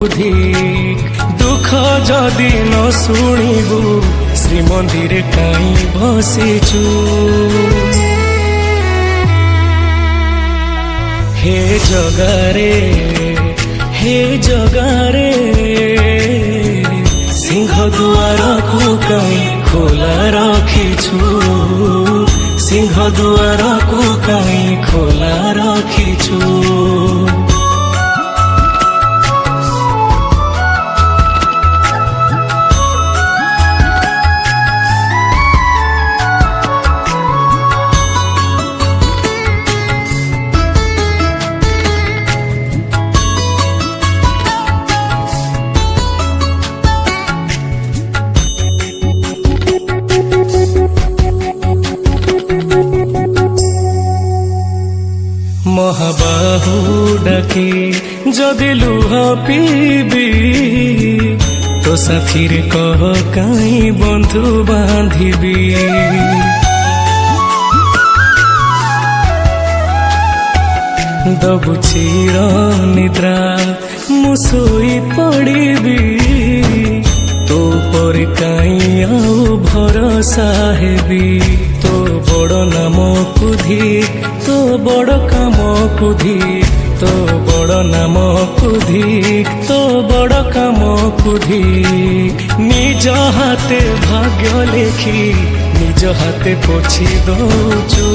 धिक दुख जदि न शुणिबु श्रीमंदिर काई बसिचु। हे जगारे सिंह दुआर को काई खोला रखिछु। सिंह दुआर को काई खोला रखिछु। महाबाहु डाके जदि लुह पीबी तो साथीर कह काई बंधु बांधिबी। दबु चिर निद्रा मुसोई पड़ीबी तो पर काई आउ भरोसा हेबी। तो बड़ नाम को धिक तो बड़ काम को धिक तो बड़ नाम को धिक तो बड़ काम को धिक। निज हाथे भाग्य लेखी निज हाथे पोछि दौचु।